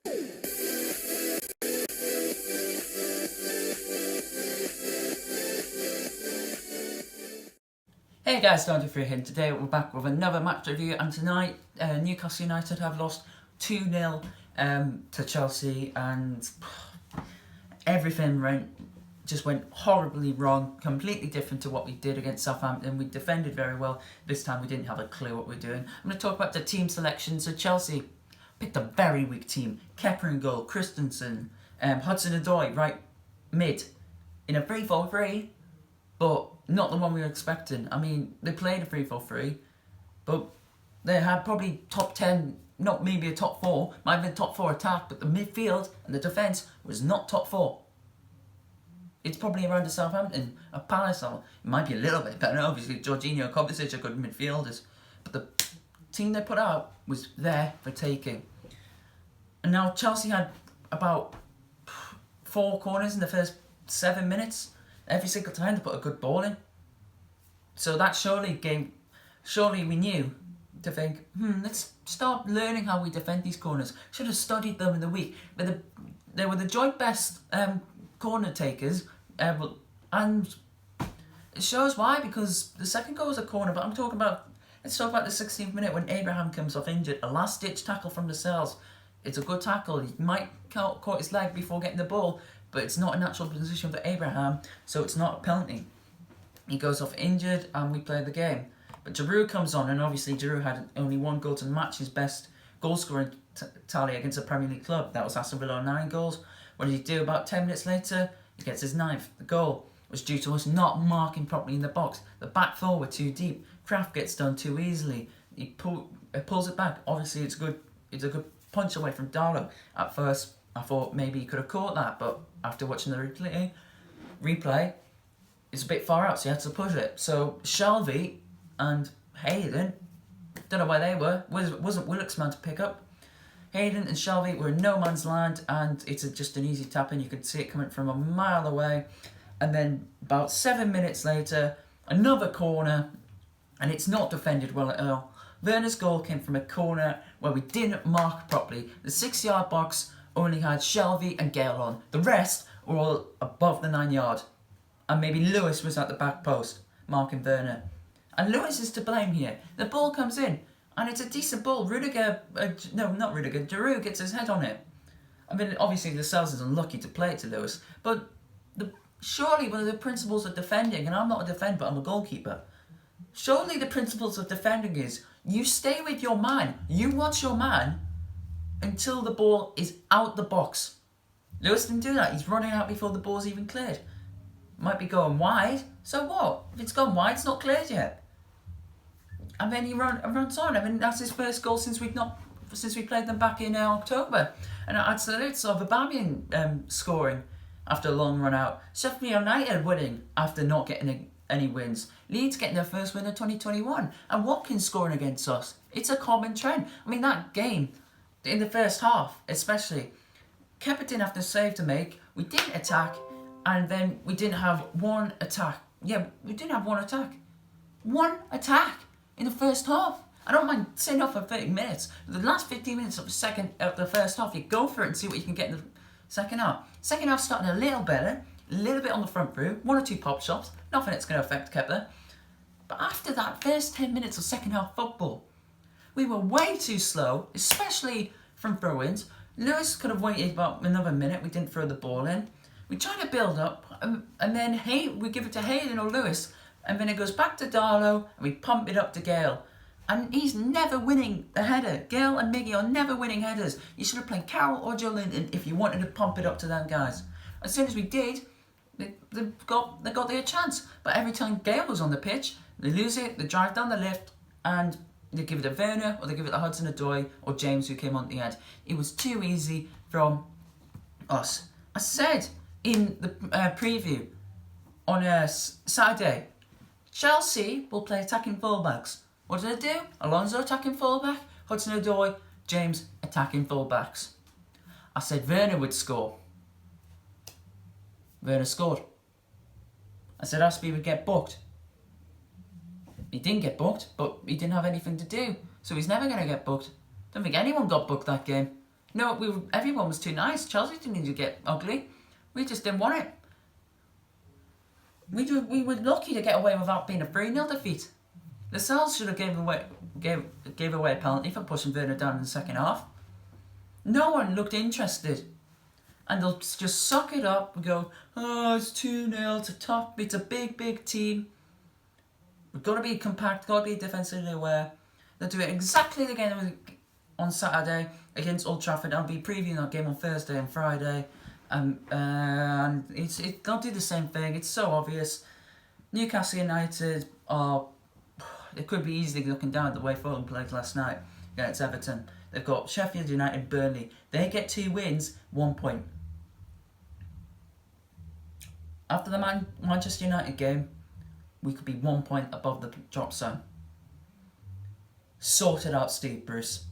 Hey guys, Dante Free here. Today we're back with another match review, and tonight Newcastle United have lost 2-0 to Chelsea, and everything just went horribly wrong, completely different to what we did against Southampton. We defended very well. This time we didn't have a clue what we're doing. I'm going to talk about the team selection. So Chelsea picked a very weak team. Kepa in goal, Christensen, Hudson-Odoi right mid in a 3-4-3, but not the one we were expecting. I mean, they played a 3-4-3, but they had probably top 10, not maybe a top 4, might have been top 4 attack, but the midfield and the defence was not top 4. It's probably around the Southampton, a Palace, or it might be a little bit better. Obviously, Jorginho and Kovacic are good midfielders, but the team they put out was there for taking. And now Chelsea had about 4 corners in the first 7 minutes. Every single time they put a good ball in. So that surely we knew to think, let's start learning how we defend these corners. Should have studied them in the week. But they were the joint best corner takers, and it shows why, because the second goal was a corner, but let's talk about the 16th minute when Abraham comes off injured. A last ditch tackle from Lascelles. It's a good tackle. He might caught his leg before getting the ball, but it's not a natural position for Abraham, so it's not a penalty. He goes off injured and we play the game. But Giroud comes on, and obviously Giroud had only 1 goal to match his best goal scoring tally against a Premier League club. That was Aston Villa, 9 goals. What did he do about 10 minutes later? He gets his 9th. The goal was due to us not marking properly in the box. The back 4 were too deep. Kraft gets done too easily. He pulls it back. Obviously it's a good punch away from Darlow. At first I thought maybe he could have caught that, but after watching the replay, it's a bit far out, so he had to push it. So Shelvey and Hayden, don't know where they were, wasn't Willock's man to pick up. Hayden and Shelvey were in no man's land, and it's just an easy tap in. You could see it coming from a mile away. And then about 7 minutes later, another corner, and it's not defended well at all. Werner's goal came from a corner where we didn't mark properly. The 6-yard box only had Shelvey and Gale on. The rest were all above the 9-yard. And maybe Lewis was at the back post, marking Werner. And Lewis is to blame here. The ball comes in, and it's a decent ball. Giroud gets his head on it. I mean, obviously Lascelles is unlucky to play it to Lewis, but surely one of the principles of defending, and I'm not a defender, but I'm a goalkeeper, surely the principles of defending is you stay with your man. You watch your man until the ball is out the box. Lewis didn't do that. He's running out before the ball's even cleared. Might be going wide. So what? If it's gone wide, it's not cleared yet. And then he runs on. I mean, that's his first goal since we played them back in October. And I'd salute Aubameyang scoring after a long run out. Sheffield United winning after not getting any wins. Leeds getting their first win of 2021. And Watkins scoring against us. It's a common trend. I mean, that game, in the first half especially, Kepa didn't have to save to make. We didn't attack. And then we didn't have one attack. Yeah, we didn't have one attack. One attack in the first half. I don't mind sitting off for 30 minutes. The last 15 minutes of the first half, you go for it and see what you can get in the second half. Second half starting a little better, a little bit on the front through, 1 or 2 pop shots, nothing that's going to affect Kepa. But after that first 10 minutes of second half football, we were way too slow, especially from throw-ins. Lewis could have waited about another minute. We didn't throw the ball in. We try to build up, and then we give it to Hayden or Lewis, and then it goes back to Darlow, and we pump it up to Gale. And he's never winning the header. Gale and Miggy are never winning headers. You should have played Carroll or Joe Linton if you wanted to pump it up to them guys. As soon as we did, they got their chance. But every time Gale was on the pitch, they lose it, they drive down the lift, and they give it to Werner, or they give it to Hudson-Odoi, or James, who came on at the end. It was too easy from us. I said in the preview on Saturday, Chelsea will play attacking fullbacks. What did they do? Alonso attacking fullback, Hudson-Odoi, James attacking fullbacks. I said Werner would score. Werner scored. I said Aspie would get booked. He didn't get booked, but he didn't have anything to do, so he's never going to get booked. Don't think anyone got booked that game. No, everyone was too nice. Chelsea didn't need to get ugly. We just didn't want it. We were lucky to get away without being a 3-0 defeat. Lascelles should have gave away a penalty for pushing Werner down in the second half. No one looked interested. And they'll just suck it up and go, oh, it's 2-0, it's a big team. We've got to be compact, got to be defensively aware. They'll do it exactly again on Saturday against Old Trafford. I'll be previewing that game on Thursday and Friday. And they'll do the same thing. It's so obvious. Newcastle United are... It could be easily looking down at the way Fulham played last night against Everton. They've got Sheffield United, Burnley. They get 2 wins, 1 point. After the Manchester United game, we could be 1 point above the drop zone. Sort it out, Steve Bruce.